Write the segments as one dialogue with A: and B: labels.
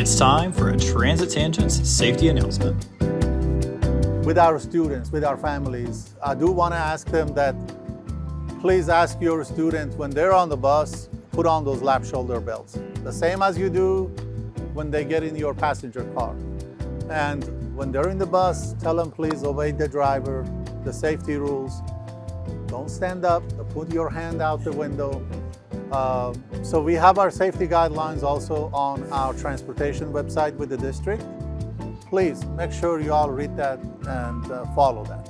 A: It's time for a Transit Tangents safety announcement.
B: With our students, with our families, I do want to ask them that please ask your student when they're on the bus, put on those lap shoulder belts. The same as you do when they get in your passenger car. And when they're in the bus, tell them please obey the driver, the safety rules. Don't stand up, put your hand out the window. So we have our safety guidelines also on our transportation website with the district. Please make sure you all read that and follow that.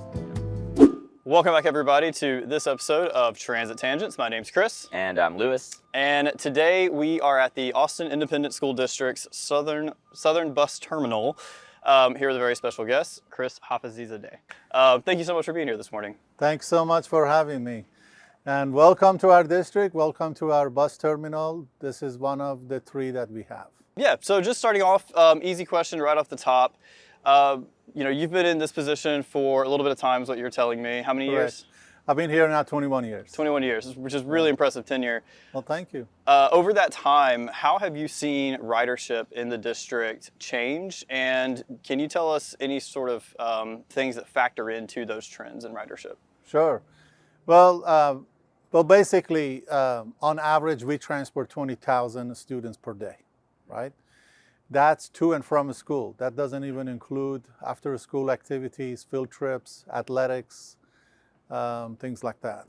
C: Welcome back everybody to this episode of Transit Tangents. My name's Chris.
D: And I'm Lewis.
C: And today we are at the Austin Independent School District's Southern Bus Terminal. Here with a very special guest, Kris Hafezizadeh. Thank you so much for being here this morning.
B: Thanks so much for having me. And welcome to our district, welcome to our bus terminal. This is one of the three that we have.
C: Yeah, so just starting off, easy question right off the top. You've been in this position for a little bit of time is what you're telling me. How many years?
B: I've been here now 21 years.
C: 21 years, which is really impressive tenure.
B: Well, thank you.
C: Over that time, how have you seen ridership in the district change? And can you tell us any sort of things that factor into those trends in ridership?
B: Sure. Well, basically, on average, we transport 20,000 students per day, right? That's to and from school. That doesn't even include after-school activities, field trips, athletics, things like that.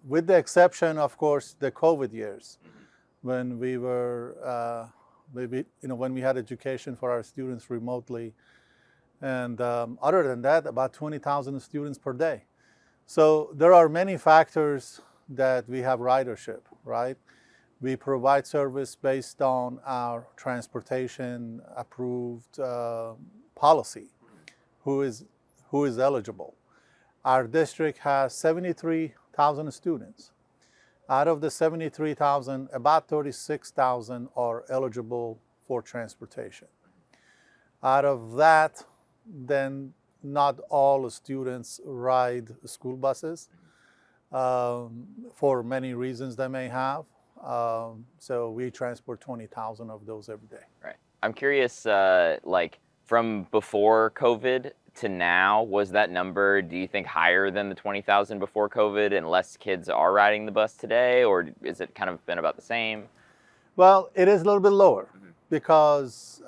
B: With the exception, of course, the COVID years, when we were, when we had education for our students remotely. And other than that, about 20,000 students per day. So there are many factors that we have ridership, right? We provide service based on our transportation approved policy, who is eligible. Our district has 73,000 students. Out of the 73,000, about 36,000 are eligible for transportation. Out of that, then not all students ride school buses for many reasons they may have. So we transport 20,000 of those every day.
D: Right. I'm curious, from before COVID to now, was that number, do you think, higher than the 20,000 before COVID and less kids are riding the bus today, or is it kind of been about the same?
B: Well, it is a little bit lower because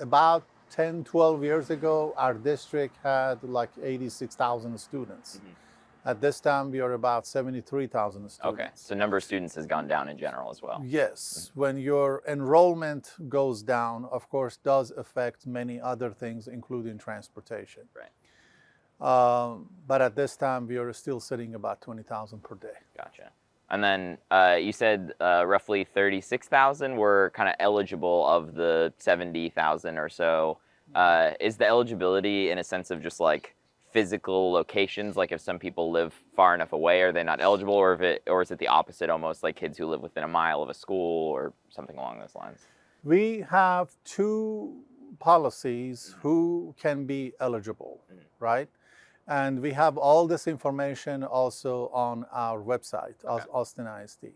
B: about 10, 12 years ago, our district had like 86,000 students. At this time, we are about 73,000 students.
D: Okay, so number of students has gone down in general as well.
B: Yes, when your enrollment goes down, of course, does affect many other things, including transportation.
D: Right.
B: But at this time, we are still sitting about 20,000 per day.
D: Gotcha. And then you said roughly 36,000 were kind of eligible of the 70,000 or so. Is the eligibility in a sense of just like physical locations, like if some people live far enough away, are they not eligible, or is it the opposite, almost like kids who live within a mile of a school or something along those lines?
B: We have two policies who can be eligible, right? And we have all this information also on our website, Austin ISD.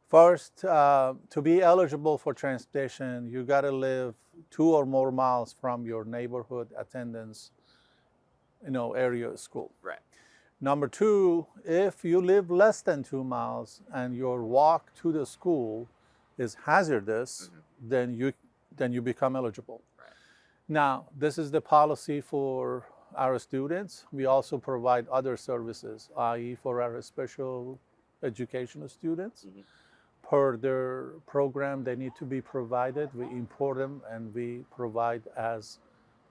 B: First, to be eligible for transportation, you gotta live 2 or more miles from your neighborhood attendance area of school.
D: Right.
B: Number 2, if you live less than 2 miles and your walk to the school is hazardous, then you become eligible.
D: Right.
B: Now, this is the policy for our students. We also provide other services, i.e. for our special educational students. Per their program, they need to be provided. We import them and we provide as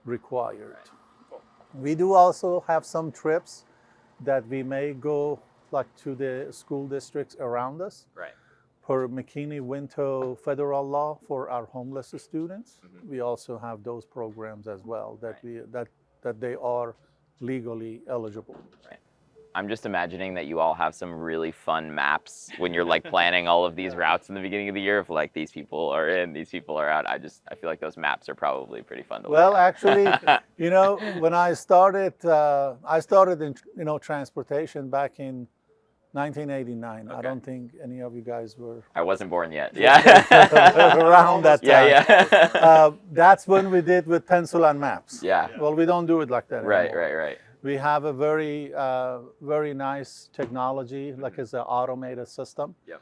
B: required.
D: Right. Cool.
B: We do also have some trips that we may go like to the school districts around us.
D: Right.
B: Per McKinney-Winto federal law for our homeless students. We also have those programs as well that that they are legally eligible.
D: Right. I'm just imagining that you all have some really fun maps when you're like planning all of these routes in the beginning of the year, of like these people are in, these people are out. I feel like those maps are probably pretty fun to look at.
B: Well, actually, when I started in transportation back in 1989. I
D: Okay.
B: don't think any of you guys were
D: I wasn't born yet. Yeah.
B: around that time.
D: Yeah.
B: That's when we did with pencil and maps.
D: Yeah.
B: Well, we don't do it like that
D: Right,
B: anymore.
D: right.
B: We have a very nice technology, like it's an automated system.
D: Yep.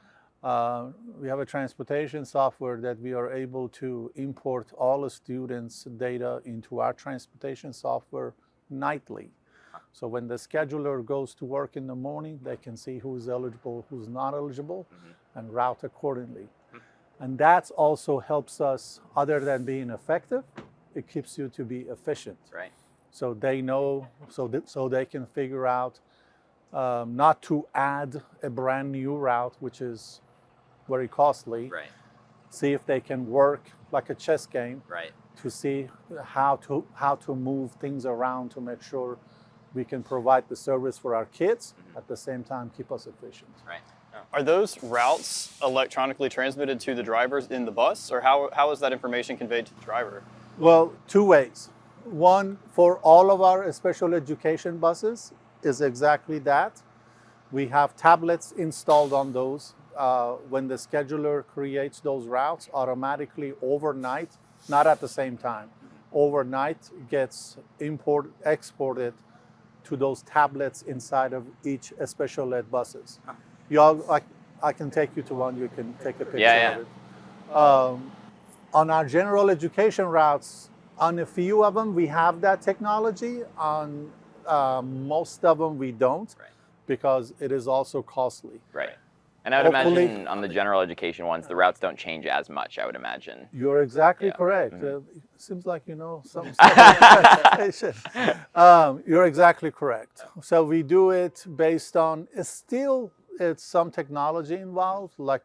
B: We have a transportation software that we are able to import all the students' data into our transportation software nightly. So when the scheduler goes to work in the morning, they can see who's eligible, who's not eligible, and route accordingly. And that also helps us, other than being effective, it keeps you to be efficient.
D: Right.
B: So they know, so they can figure out not to add a brand new route, which is very costly.
D: Right.
B: See if they can work like a chess game.
D: Right.
B: To see how to move things around to make sure we can provide the service for our kids, at the same time keep us efficient.
D: Right.
C: Are those routes electronically transmitted to the drivers in the bus, or how is that information conveyed to the driver?
B: Well, two ways. One, for all of our special education buses is exactly that. We have tablets installed on those. When the scheduler creates those routes, automatically overnight, not at the same time, overnight gets exported to those tablets inside of each special ed buses. I can take you to one, you can take a picture of it. On our general education routes, on a few of them, we have that technology. On most of them, we don't, because it is also costly.
D: Right. And I would
B: Hopefully-
D: imagine on the general education ones, the routes don't change as much, I would imagine.
B: You're exactly
D: Yeah.
B: correct. Seems like you know some stuff about transportation. You're exactly correct. So we do it based on, it's some technology involved. Like,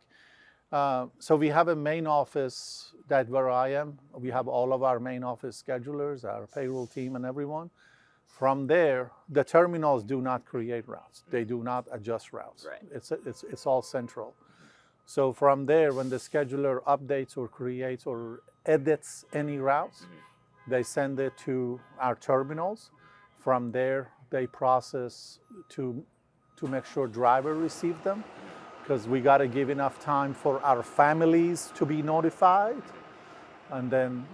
B: so we have a main office where I am. We have all of our main office schedulers, our payroll team and everyone. From there, the terminals do not create routes. They do not adjust routes.
D: Right.
B: It's all central. So from there, when the scheduler updates or creates or edits any routes, they send it to our terminals. From there, they process to make sure driver receive them, because we got to give enough time for our families to be notified, and then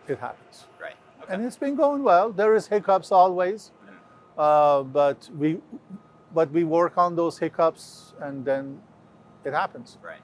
B: it happens.
D: Right. Okay.
B: And it's been going well. There is hiccups always, but we work on those hiccups, and then it happens.
D: Right.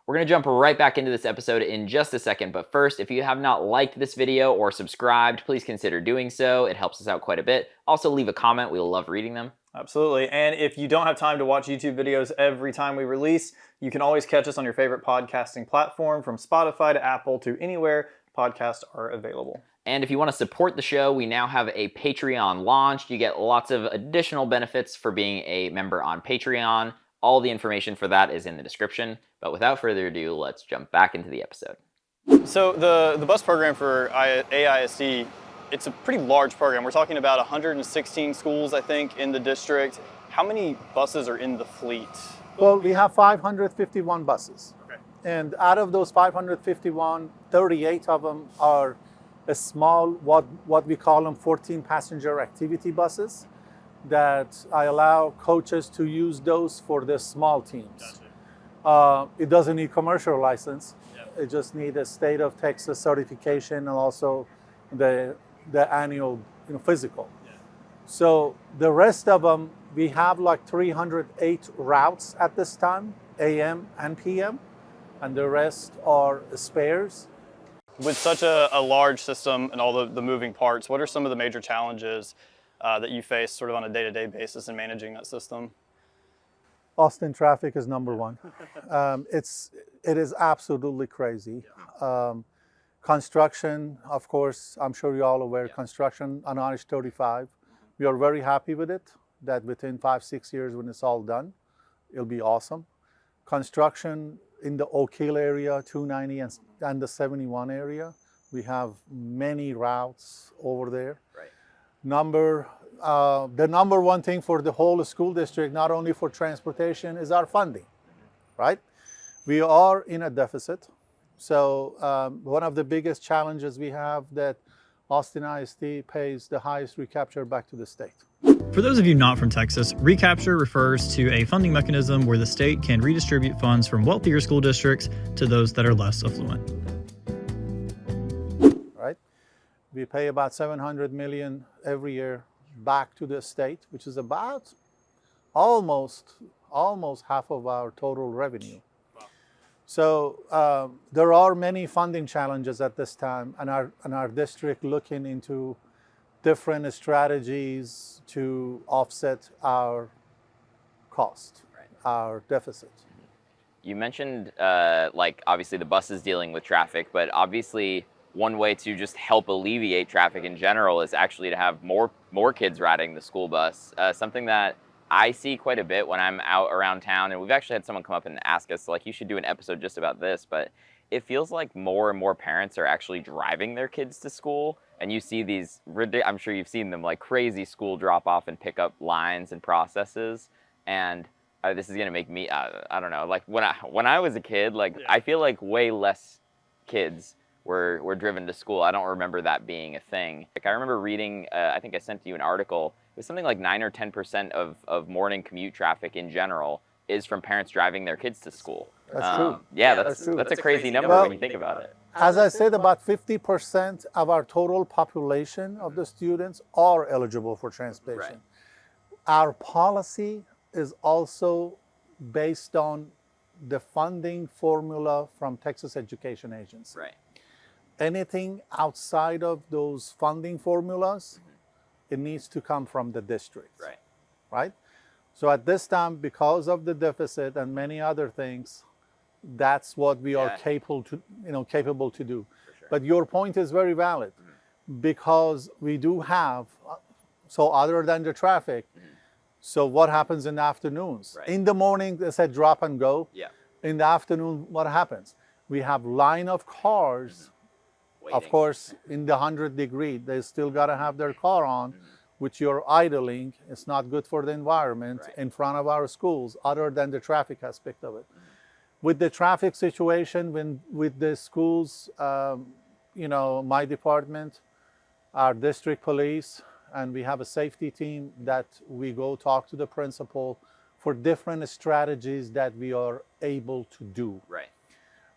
D: We're going to jump right back into this episode in just a second, but first, if you have not liked this video or subscribed, please consider doing so. It helps us out quite a bit. Also, leave a comment. We'll love reading them.
C: Absolutely. And if you don't have time to watch YouTube videos every time we release, you can always catch us on your favorite podcasting platform, from Spotify to Apple to anywhere podcasts are available.
D: And if you want to support the show, we now have a Patreon launched. You get lots of additional benefits for being a member on Patreon. All the information for that is in the description. But without further ado, let's jump back into the episode.
C: So the bus program for aisd, it's a pretty large program. We're talking about 116 schools, I think, in the district. How many buses are in the fleet?
B: Well, we have 551 buses.
C: Okay.
B: And out of those 551, 38 of them are a small, what we call them 14-passenger activity buses, that I allow coaches to use those for the small teams.
C: Gotcha.
B: It doesn't need commercial license.
C: Yep.
B: It just needs a state of Texas certification and also the annual physical.
C: Yeah.
B: So the rest of them, we have like 308 routes at this time, AM and PM, and the rest are spares.
C: With such a large system and all the moving parts, what are some of the major challenges that you face sort of on a day-to-day basis in managing that system?
B: Austin traffic is number one. It is absolutely crazy. Construction, of course, I'm sure you're all aware, construction on Irish 35. We are very happy with it, that within 5-6 years when it's all done, it'll be awesome. Construction in the Oak Hill area, 290 and the 71 area, we have many routes over there.
D: Right.
B: The number one thing for the whole school district, not only for transportation, is our funding, right? We are in a deficit. So one of the biggest challenges we have, that Austin ISD pays the highest recapture back to the state.
A: For those of you not from Texas, recapture refers to a funding mechanism where the state can redistribute funds from wealthier school districts to those that are less affluent.
B: Right? We pay about 700 million every year back to the state, which is about almost half of our total revenue. So there are many funding challenges at this time, and our district looking into different strategies to offset our cost, our deficit.
D: You mentioned like obviously the bus is dealing with traffic, but obviously one way to just help alleviate traffic in general is actually to have more kids riding the school bus. Something that I see quite a bit when I'm out around town, and we've actually had someone come up and ask us, like, you should do an episode just about this, but it feels like more and more parents are actually driving their kids to school, and you see these, I'm sure you've seen them, like crazy school drop-off and pick-up lines and processes, and this is gonna make me, I don't know, like when I was a kid, like I feel like way less kids were driven to school. I don't remember that being a thing. Like I remember reading, I think I sent you an article, it was something like 9 or 10% of morning commute traffic in general is from parents driving their kids to school.
B: That's true.
D: Yeah,
B: that's true.
D: That's a crazy number
B: Well,
D: when you think about it.
B: As I said, about 50% of our total population of the students are eligible for transportation. Our policy is also based on the funding formula from Texas Education Agency.
D: Right.
B: Anything outside of those funding formulas, it needs to come from the district. Right? So at this time, because of the deficit and many other things, that's what we are capable to do. Sure. But your point is very valid, because we do have, so other than the traffic, so what happens in the afternoons? In the morning, they said drop and go. In the afternoon, what happens? We have line of cars. Waiting. Of course, in the 100-degree, they still got to have their car on, which you're idling. It's not good for the environment in front of our schools, other than the traffic aspect of it. With the traffic situation, with the schools, my department, our district police, and we have a safety team that we go talk to the principal for different strategies that we are able to do.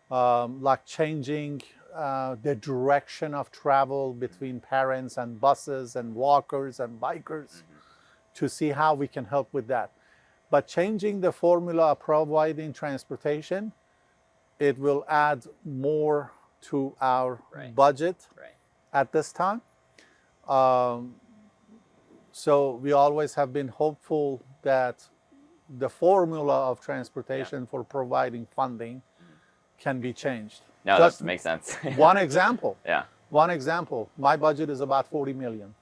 B: Like changing the direction of travel between parents and buses and walkers and bikers to see how we can help with that. But changing the formula of providing transportation, it will add more to our budget at this time. So we always have been hopeful that the formula of transportation for providing funding can be changed.
D: No, that makes sense.
B: One example.
D: One
B: example. My budget is about 40 million.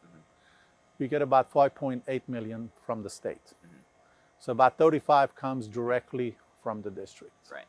B: We get about 5.8 million from the state. So about 35 comes directly from the district.
D: Right.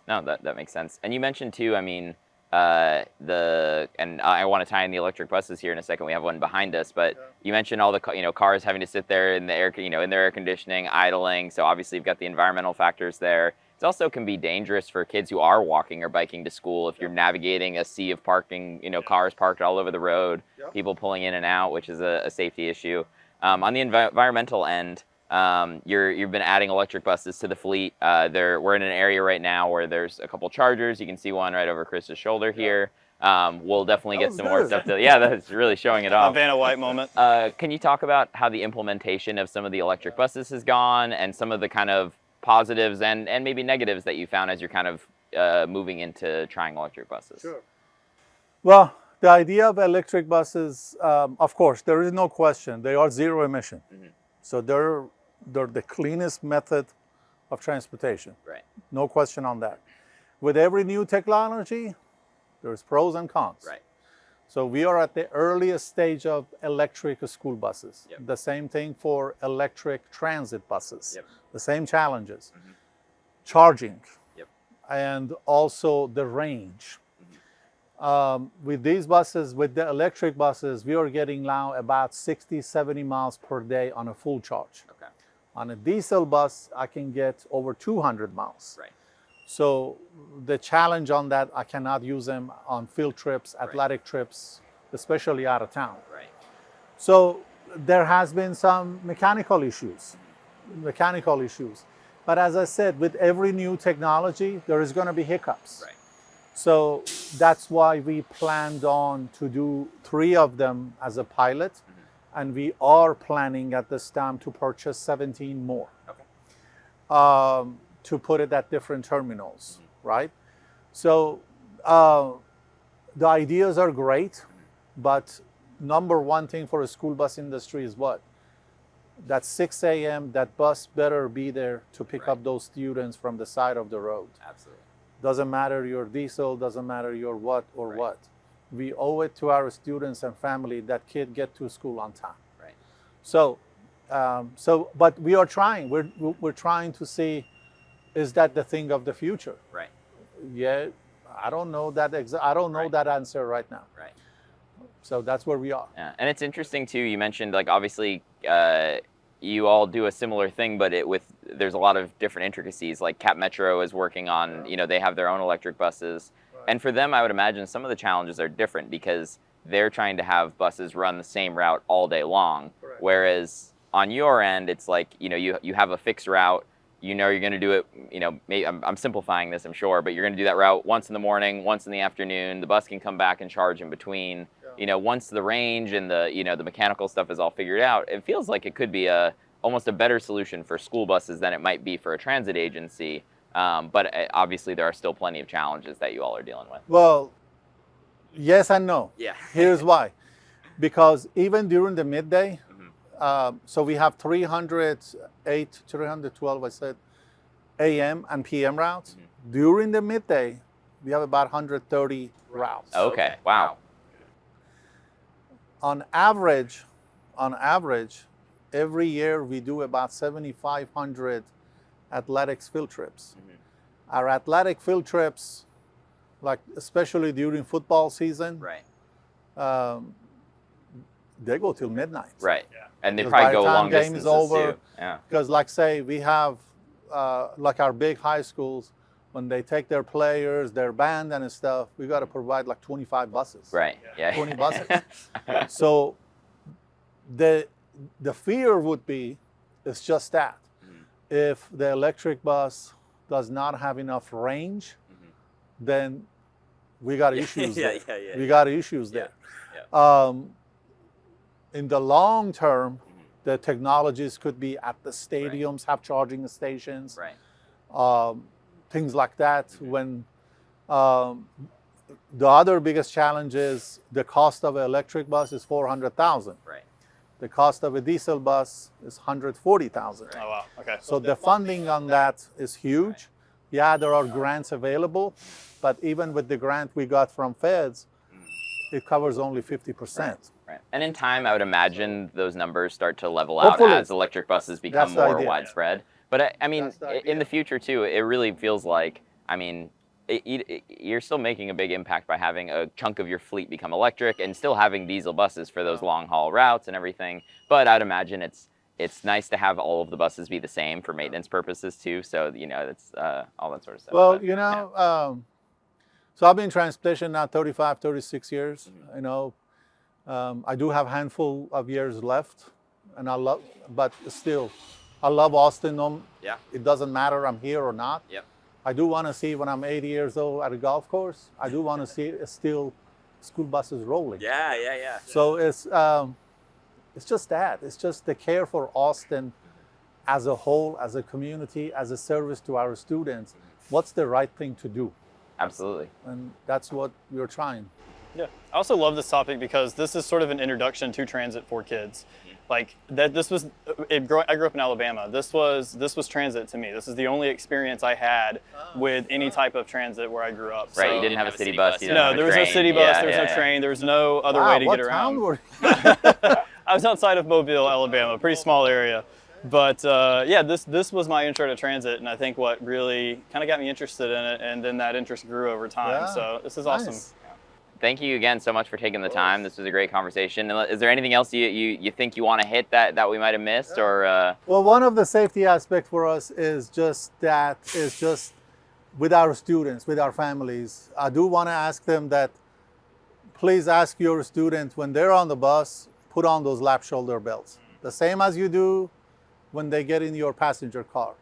D: No, that makes sense. And you mentioned too, I mean, and I want to tie in the electric buses here in a second. We have one behind us, but you mentioned all the cars having to sit there in the air, in their air conditioning, idling. So obviously you've got the environmental factors there. It also can be dangerous for kids who are walking or biking to school if you're navigating a sea of parking, cars parked all over the road, people pulling in and out, which is a safety issue. On the environmental end, you've been adding electric buses to the fleet. We're in an area right now where there's a couple chargers. You can see one right over Kris's shoulder here. We'll definitely get some more stuff to, that's really showing it off.
C: A Vanna White moment.
D: Can you talk about how the implementation of some of the electric buses has gone and some of the kind of positives and maybe negatives that you found as you're kind of moving into trying electric buses?
B: Sure. Well, the idea of electric buses, of course, there is no question. They are zero emission. So they're the cleanest method of transportation. No question on that. With every new technology, there's pros and cons. So we are at the earliest stage of electric school buses. The same thing for electric transit buses. The same challenges. Charging. And also the range. With these buses, with the electric buses, we are getting now about 60, 70 miles per day on a full charge. On a diesel bus, I can get over 200 miles. So the challenge on that, I cannot use them on field trips, athletic trips, especially out of town. So there has been some mechanical issues. But as I said, with every new technology, there is going to be hiccups.
D: Right.
B: So that's why we planned on to do 3 of them as a pilot. And we are planning at this time to purchase 17 more.
D: Okay.
B: To put it at different terminals, right? So the ideas are great, but number one thing for a school bus industry is what? That 6 a.m., that bus better be there to pick up those students from the side of the road.
D: Absolutely.
B: Doesn't matter your diesel, doesn't matter your what or what. We owe it to our students and family that kid get to school on time.
D: Right.
B: So, but we are trying. We're trying to see, is that the thing of the future?
D: Right.
B: Yeah, I don't know that. I don't know that answer right now.
D: Right.
B: So that's where we are.
D: Yeah, and it's interesting too. You mentioned like obviously you all do a similar thing, but there's a lot of different intricacies. Like Cap Metro is working on, they have their own electric buses, and for them, I would imagine some of the challenges are different because they're trying to have buses run the same route all day long.
B: Correct.
D: Whereas on your end, it's like you have a fixed route. You're going to do it. Maybe I'm simplifying this, I'm sure, but you're going to do that route once in the morning, once in the afternoon. The bus can come back and charge in between. Once the range and the mechanical stuff is all figured out, it feels like it could be almost a better solution for school buses than it might be for a transit agency. But obviously, there are still plenty of challenges that you all are dealing with.
B: Well, yes and no.
D: Yeah.
B: Here's why. Because even during the midday, so we have 308, 312, I said, AM and PM routes. During the midday, we have about 130 routes.
D: Okay. Wow.
B: On average, every year we do about 7,500 athletics field trips. Our athletic field trips, like especially during football season,
D: Right.
B: They go till midnight.
D: Right. Yeah. And they
B: Because
D: probably
B: by the
D: go
B: time
D: long
B: game
D: distances
B: is over,
D: too. Yeah.
B: Because like say we have like our big high schools, when they take their players, their band and stuff, we got to provide like 25 buses.
D: Right. Yeah.
B: 20 buses. So the fear would be, it's just that. If the electric bus does not have enough range, then we got issues there. We got issues there. In the long term, the technologies could be at the stadiums, have charging stations, things like that. When the other biggest challenge is the cost of an electric bus is $400,000.
D: Right.
B: The cost of a diesel bus is $140,000.
C: Oh wow. Okay.
B: So the funding on that is huge. Yeah, there are grants available, but even with the grant we got from feds, it covers only 50%.
D: Right. And in time, I would imagine those numbers start to level out
B: Hopefully.
D: as electric buses become
B: That's the
D: more
B: idea.
D: widespread. But I mean,
B: That's the idea.
D: in the future too, it really feels like, you're still making a big impact by having a chunk of your fleet become electric and still having diesel buses for those long haul routes and everything. But I'd imagine it's nice to have all of the buses be the same for maintenance purposes too. So, that's all that sort of stuff.
B: Well,
D: But,
B: so I've been in transportation now 35, 36 years. I do have a handful of years left, and but still, I love Austin.
D: Yeah.
B: It doesn't matter I'm here or not.
D: Yep.
B: I do want to see when I'm 80 years old at a golf course, I do want to see still school buses rolling.
D: Yeah.
B: So it's just that. It's just the care for Austin as a whole, as a community, as a service to our students. What's the right thing to do?
D: Absolutely.
B: And that's what we're trying.
C: Yeah. I also love this topic because this is sort of an introduction to transit for kids. Like that, I grew up in Alabama. This was transit to me. This is the only experience I had with any type of transit where I grew up.
D: Right.
C: So,
D: You didn't have a city bus. You didn't
C: no,
D: have a
C: there was no
D: train.
C: city bus.
D: Yeah,
C: there was no train. There was no other
B: Wow,
C: way to
B: what
C: get
B: town
C: around.
B: were you?
C: I was outside of Mobile, Alabama, pretty small area. But this was my intro to transit, and I think what really kind of got me interested in it, and then that interest grew over time.
B: Yeah,
C: So this is
B: nice.
C: awesome.
D: Thank you again so much for taking the time. This was a great conversation. And is there anything else you think you want to hit that we might have missed, or?
B: Well, one of the safety aspects for us is just with our students, with our families. I do want to ask them that please ask your students when they're on the bus, put on those lap shoulder belts. The same as you do when they get in your passenger car.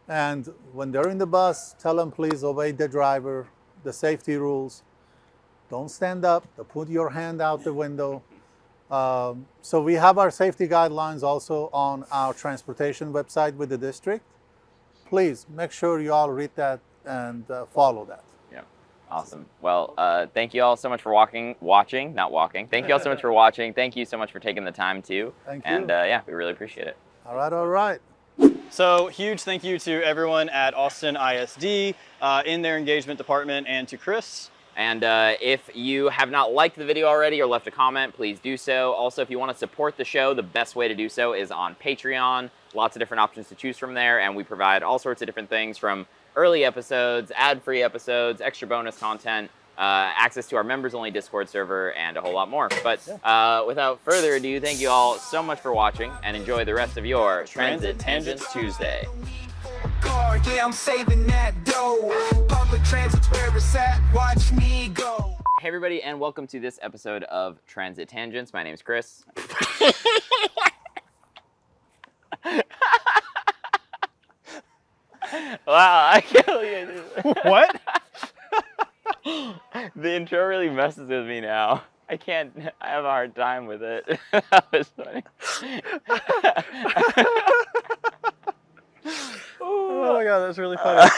B: And when they're in the bus, tell them please obey the driver, the safety rules. Don't stand up, put your hand out the window. So we have our safety guidelines also on our transportation website with the district. Please make sure you all read that and follow that.
D: Yeah, awesome. Well, thank you all so much for watching. Thank you all so much for watching. Thank you so much for taking the time too.
B: Thank you.
D: And yeah, we really appreciate it.
B: All right.
C: So huge thank you to everyone at Austin ISD in their engagement department, and to Kris.
D: And if you have not liked the video already or left a comment, please do so. Also, if you want to support the show, the best way to do so is on Patreon. Lots of different options to choose from there, and we provide all sorts of different things, from early episodes, ad-free episodes, extra bonus content, access to our members-only Discord server, and a whole lot more. But without further ado, thank you all so much for watching, and enjoy the rest of your Transit Tangents Tuesday.
E: Yeah, I'm saving that dough. Public transit's where it's at. Watch me go.
D: Hey everybody, and welcome to this episode of Transit Tangents. My name is Kris. Wow, I can't believe it.
C: What?
D: The intro really messes with me now. I have a hard time with it. That was funny.
C: Oh my god, that's really funny.